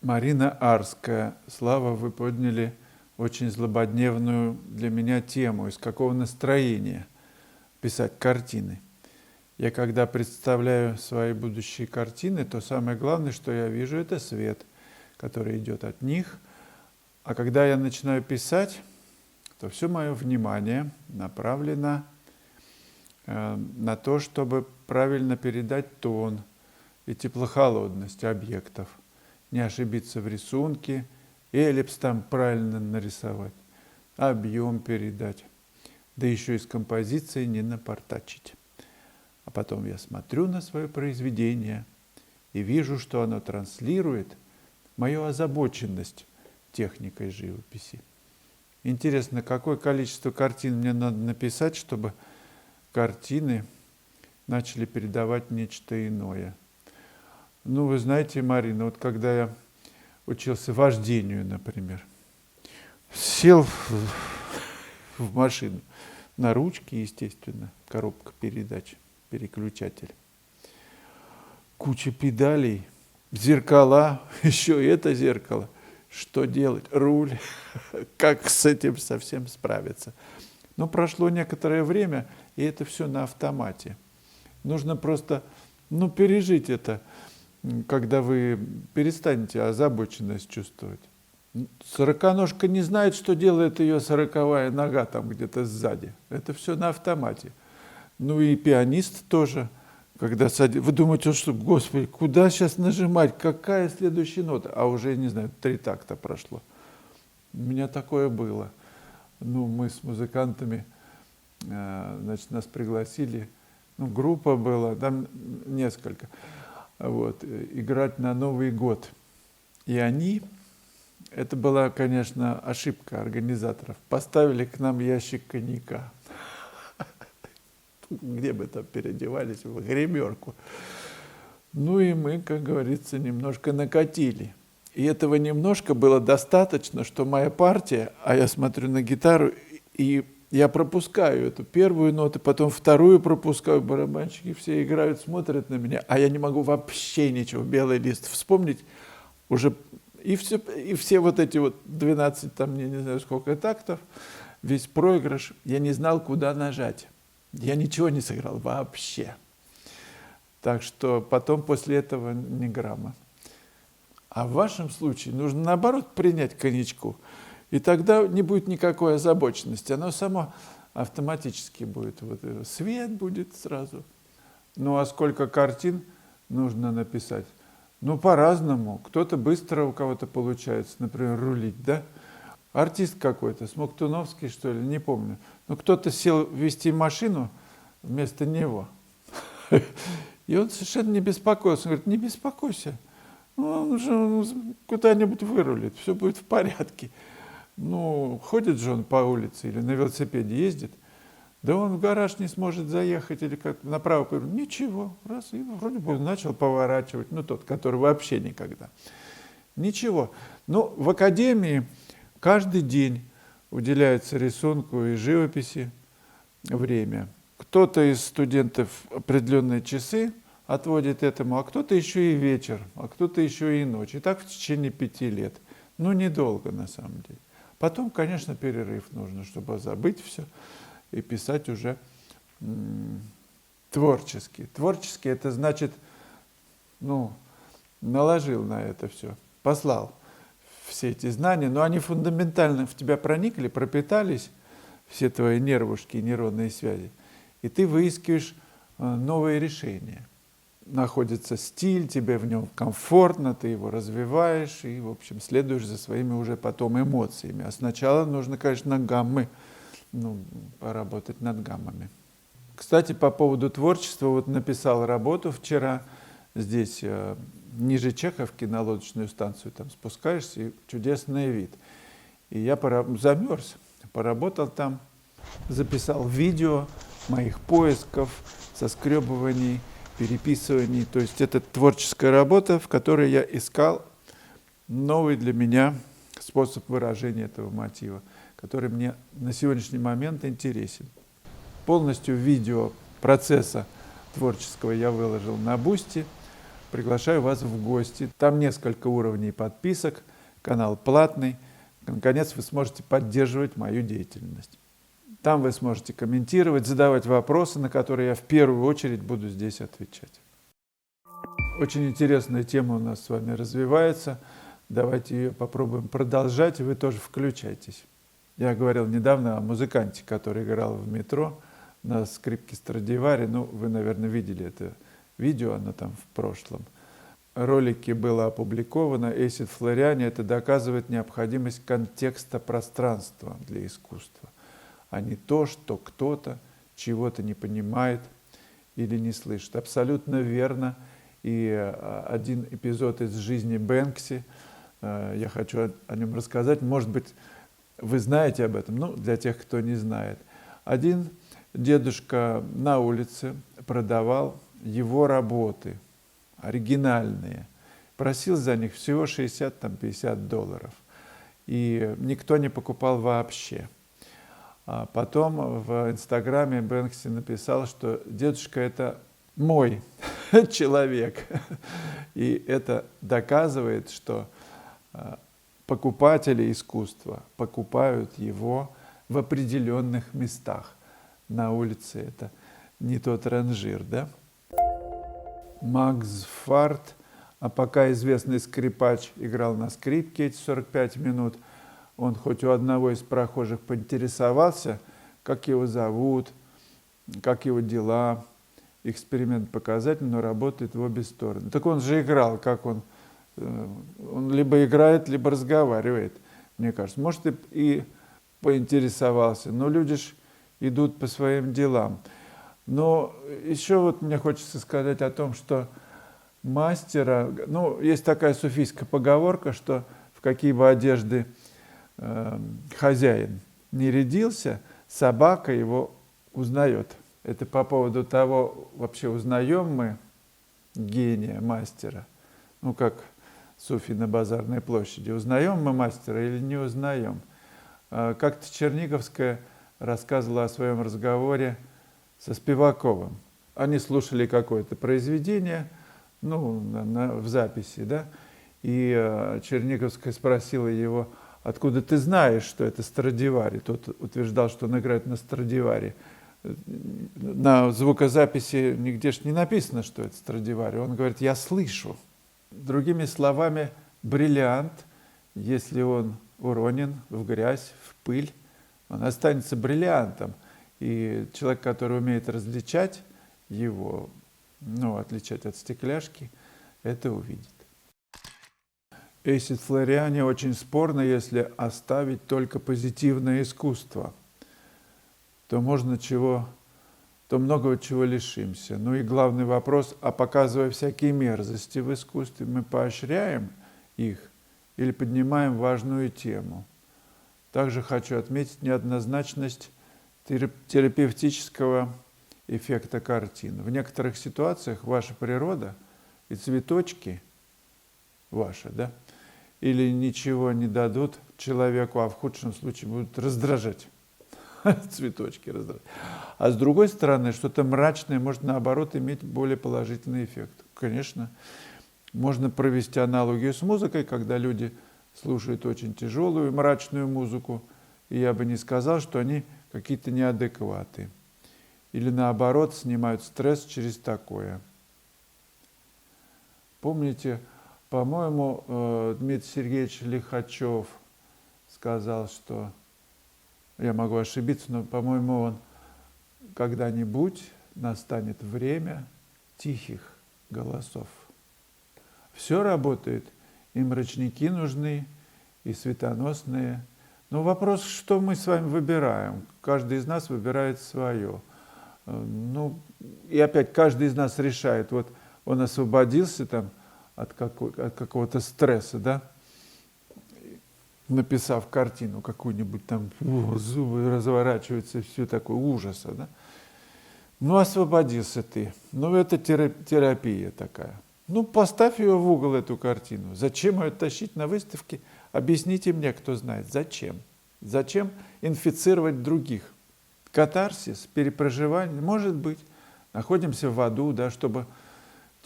Марина Арская. Слава, вы подняли очень злободневную для меня тему. Из какого настроения писать картины? Я когда представляю свои будущие картины, то самое главное, что я вижу, это свет, который идет от них. А когда я начинаю писать, то все мое внимание направлено на то, чтобы правильно передать тон и теплохолодность объектов, не ошибиться в рисунке, эллипс там правильно нарисовать, объем передать, да еще и с композицией не напортачить. А потом я смотрю на свое произведение и вижу, что оно транслирует мою озабоченность техникой живописи. Интересно, какое количество картин мне надо написать, чтобы картины начали передавать нечто иное. Ну, вы знаете, Марина, вот когда я учился вождению, например, сел в машину, на ручке, естественно, коробка передач, переключатель, куча педалей, зеркала, еще и это зеркало. Что делать? Руль. Как с этим совсем справиться? Но прошло некоторое время, и это все на автомате. Нужно просто пережить это, когда вы перестанете озабоченность чувствовать. Сороконожка не знает, что делает ее 40-я нога там где-то сзади. Это все на автомате. Ну и пианист тоже, когда садится, вы думаете, что, Господи, куда сейчас нажимать, какая следующая нота? А уже, не знаю, 3 такта прошло. У меня такое было. Мы с музыкантами, значит, нас пригласили, группа была, там несколько, играть на Новый год. И они, это была, конечно, ошибка организаторов, поставили к нам ящик коньяка. Где бы там переодевались, в гримерку. И мы, как говорится, немножко накатили. И этого немножко было достаточно, что моя партия, а я смотрю на гитару, и я пропускаю эту первую ноту, потом вторую пропускаю, барабанщики все играют, смотрят на меня, а я не могу вообще ничего, белый лист вспомнить уже. И все вот эти 12, там, я не знаю сколько тактов, весь проигрыш, я не знал, куда нажать. Я ничего не сыграл вообще. Так что потом после этого ни грамма. А в вашем случае нужно, наоборот, принять коньячку. И тогда не будет никакой озабоченности. Оно само автоматически будет. Свет будет сразу. А сколько картин нужно написать? По-разному. Кто-то быстро, у кого-то получается, например, рулить, да? Артист какой-то, Смоктуновский, что ли, не помню. Кто-то сел вести машину вместо него. И он совершенно не беспокоился. Он говорит, не беспокойся. Он же куда-нибудь вырулит, все будет в порядке. Ходит же он по улице или на велосипеде ездит, да он в гараж не сможет заехать или как направо повернуть. Ничего, раз, и вроде бы начал поворачивать, тот, который вообще никогда. Ничего. В академии каждый день уделяется рисунку и живописи время. Кто-то из студентов определенные часы отводит этому, а кто-то еще и вечер, а кто-то еще и ночь. И так в течение 5 лет. Недолго на самом деле. Потом, конечно, перерыв нужно, чтобы забыть все и писать уже творчески. Творчески это значит, наложил на это все, послал все эти знания, но они фундаментально в тебя проникли, пропитались, все твои нервушки и нейронные связи, и ты выискиваешь новые решения. Находится стиль, тебе в нем комфортно, ты его развиваешь и, в общем, следуешь за своими уже потом эмоциями. А сначала нужно, конечно, гаммы, поработать над гаммами. Кстати, по поводу творчества, написал работу вчера здесь, ниже Чеховки, на лодочную станцию, там спускаешься, и чудесный вид. И я замерз, поработал там, записал видео моих поисков, соскребываний, переписываний. То есть это творческая работа, в которой я искал новый для меня способ выражения этого мотива, который мне на сегодняшний момент интересен. Полностью видео процесса творческого я выложил на Бусти. Приглашаю вас в гости. Там несколько уровней подписок, канал платный. Наконец, вы сможете поддерживать мою деятельность. Там вы сможете комментировать, задавать вопросы, на которые я в первую очередь буду здесь отвечать. Очень интересная тема у нас с вами развивается. Давайте ее попробуем продолжать, и вы тоже включайтесь. Я говорил недавно о музыканте, который играл в метро на скрипке Страдивари. Ну, вы, наверное, видели это видео, оно там в прошлом ролике было опубликовано. Эйсид Флориани. Это доказывает необходимость контекста пространства для искусства, а не то, что кто-то чего-то не понимает или не слышит. Абсолютно верно. И один эпизод из жизни Бэнкси, я хочу о нем рассказать. Может быть, вы знаете об этом, ну, для тех, кто не знает. Один дедушка на улице продавал его работы, оригинальные. Просил за них всего $60–50. И никто не покупал вообще. А потом в Инстаграме Бэнкси написал, что дедушка – это мой человек. И это доказывает, что покупатели искусства покупают его в определенных местах. На улице это не тот ранжир, да? Макс Фарт, а пока известный скрипач, играл на скрипке эти 45 минут. Он хоть у одного из прохожих поинтересовался, как его зовут, как его дела. Эксперимент показательный, но работает в обе стороны. Так он же играл, как он либо играет, либо разговаривает, мне кажется. Может, и поинтересовался, но люди ж идут по своим делам. Но еще вот мне хочется сказать о том, что мастера, ну, есть такая суфийская поговорка, что в какие бы одежды хозяин не рядился, собака его узнает. Это по поводу того, вообще узнаем мы гения, мастера, ну, как суфи на базарной площади, узнаем мы мастера или не узнаем. Как-то Черниговская рассказывала о своем разговоре со Спиваковым. Они слушали какое-то произведение, ну, в записи, да, и Черниговская спросила его, откуда ты знаешь, что это Страдивари? Тот утверждал, что он играет на Страдивари. На звукозаписи нигде ж не написано, что это Страдивари. Он говорит, я слышу. Другими словами, бриллиант, если он уронен в грязь, в пыль, он останется бриллиантом. И человек, который умеет различать его, ну, отличать от стекляшки, это увидит. Эйсид Флориани очень спорно, если оставить только позитивное искусство, то многого чего лишимся. Ну и главный вопрос, а показывая всякие мерзости в искусстве, мы поощряем их или поднимаем важную тему? Также хочу отметить неоднозначность терапевтического эффекта картин. В некоторых ситуациях ваша природа и цветочки ваши, да, или ничего не дадут человеку, а в худшем случае будут раздражать. Цветочки раздражать. А с другой стороны, что-то мрачное может, наоборот, иметь более положительный эффект. Конечно, можно провести аналогию с музыкой, когда люди слушают очень тяжелую, мрачную музыку, и я бы не сказал, что они какие-то неадекваты. Или наоборот, снимают стресс через такое. Помните, по-моему, Дмитрий Сергеевич Лихачев сказал, что, я могу ошибиться, но, по-моему, он когда-нибудь настанет время тихих голосов. Все работает, и мрачники нужны, и светоносные. Но вопрос, что мы с вами выбираем? Каждый из нас выбирает свое. Ну, и опять каждый из нас решает. Вот он освободился там от какого-то стресса, да, написав картину какую-нибудь там, зубы разворачиваются, все такое ужаса, да. Ну, освободился ты. Ну, это терапия такая. Ну, поставь ее в угол, эту картину. Зачем ее тащить на выставке? Объясните мне, кто знает, зачем? Зачем инфицировать других? Катарсис, перепроживание, может быть. Находимся в аду, да, чтобы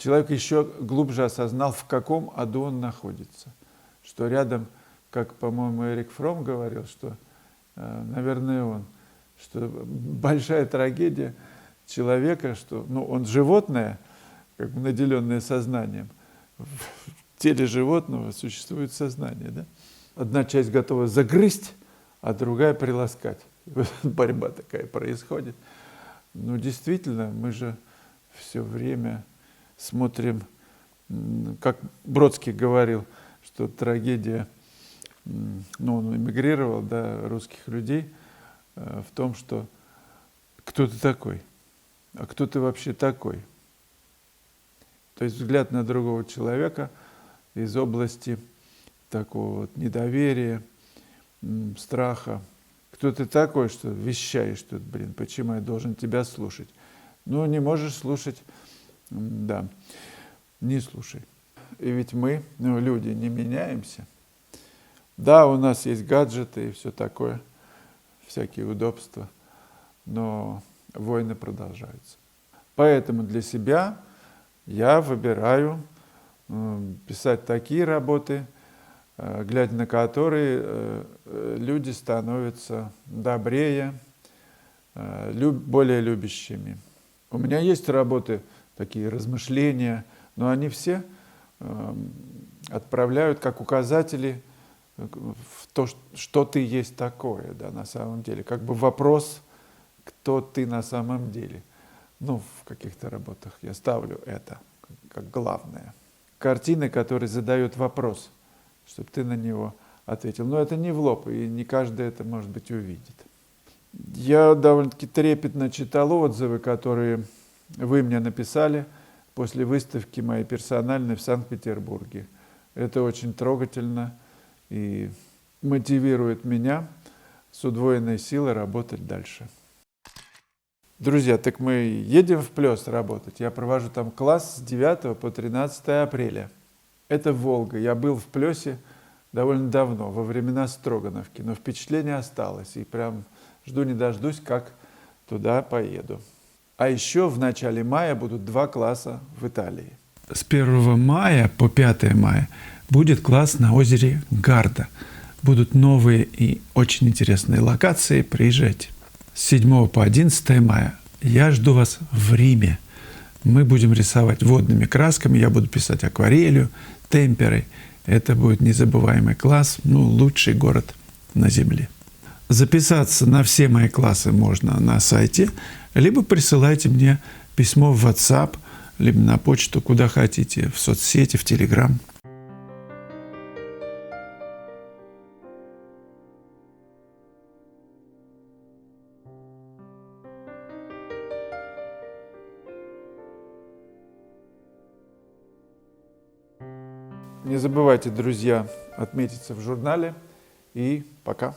человек еще глубже осознал, в каком аду он находится. Что рядом, как, по-моему, Эрик Фром говорил, что, наверное, он, что большая трагедия человека, что он животное, как бы наделенное сознанием, в теле животного существует сознание. Да? Одна часть готова загрызть, а другая приласкать. Борьба такая происходит. Действительно, мы же все время смотрим, как Бродский говорил, что трагедия, он эмигрировал, да, русских людей, в том, что кто ты такой, а кто ты вообще такой. То есть взгляд на другого человека из области такого вот недоверия, страха. Кто ты такой, что вещаешь тут, почему я должен тебя слушать? Не можешь слушать, да, не слушай. И ведь мы, люди, не меняемся. Да, у нас есть гаджеты и все такое, всякие удобства, но войны продолжаются. Поэтому для себя я выбираю писать такие работы, глядя на которые люди становятся добрее, более любящими. У меня есть работы, такие размышления, но они все отправляют как указатели в то, что ты есть такое, да, на самом деле. Как бы вопрос, кто ты на самом деле. В каких-то работах я ставлю это как главное. Картины, которые задают вопрос, чтобы ты на него ответил. Но это не в лоб, и не каждый это, может быть, увидит. Я довольно-таки трепетно читал отзывы, которые вы мне написали после выставки моей персональной в Санкт-Петербурге. Это очень трогательно и мотивирует меня с удвоенной силой работать дальше. Друзья, так мы едем в Плёс работать. Я провожу там класс с 9 по 13 апреля. Это Волга. Я был в Плёсе довольно давно, во времена Строгановки, но впечатление осталось. И прям жду не дождусь, как туда поеду. А еще в начале мая будут 2 класса в Италии. С 1 мая по 5 мая будет класс на озере Гарда. Будут новые и очень интересные локации. Приезжайте. С 7 по 11 мая я жду вас в Риме. Мы будем рисовать водными красками, я буду писать акварелью, темперой. Это будет незабываемый класс, лучший город на Земле. Записаться на все мои классы можно на сайте, либо присылайте мне письмо в WhatsApp, либо на почту, куда хотите, в соцсети, в Telegram. Не забывайте, друзья, отметиться в журнале. И пока.